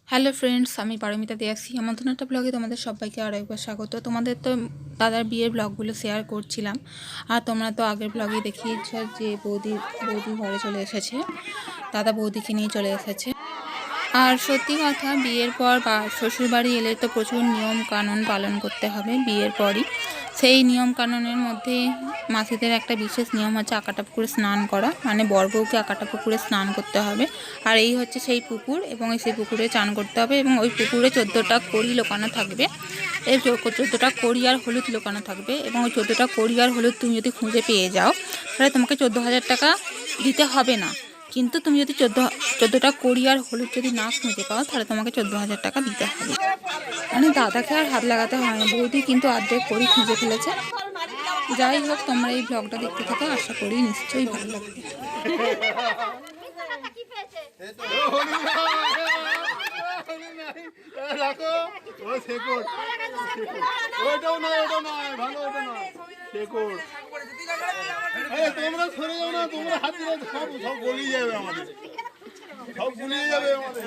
Hello friends, আমি পারমিতা দেখছি আমার নতুন একটা ব্লগে তোমাদের সবাইকে আরও একবার স্বাগত। তোমাদের তো দাদার বিয়ের ব্লগগুলো শেয়ার করছিলাম, আর তোমরা তো আগের ব্লগে দেখিয়েছ যে বৌদি ঘরে চলে এসেছে, দাদা বৌদিকে নিয়ে চলে এসেছে। আর সত্যি কথা, বিয়ের পর বা শ্বশুরবাড়ি এলে তো প্রচুর নিয়ম কানুন পালন করতে হবে বিয়ের পরই। সেই নিয়ম কানুনের মধ্যে মাসিদের একটা বিশেষ নিয়ম হচ্ছে আকাটা পুকুরে স্নান করা, মানে বর বউকে আকাটা পুকুরে স্নান করতে হবে। আর এই হচ্ছে সেই পুকুর, এবং সেই পুকুরে চান করতে হবে, এবং ওই পুকুরে 14টা কড়ি লোকানো থাকবে। এই 14টা কড়ি আর হলুদ লোকানো থাকবে, এবং ওই 14টা কড়ি আর হলুদ তুমি যদি খুঁজে পেয়ে যাও তাহলে তোমাকে 14,000 টাকা দিতে হবে না। কিন্তু তুমি যদি 14টা কড়ি আর হলুদ যদি না খুঁজে পাও তাহলে তোমাকে 14,000 টাকা দিতে হবে। মানে দাদাকে আর হাত লাগাতে হয় না, বৌদি কিন্তু অর্ধেক কড়ি খুঁজে ফেলেছে। যাই হোক, তোমরা এই ব্লগটা দেখতে থাকো, আশা করি নিশ্চয়ই ভালো লাগবে। তোমরা সরে যাও না, তোমরা হাত দিলে সব গলিয়ে যাবে, আমাদের সব গুলিয়ে যাবে আমাদের।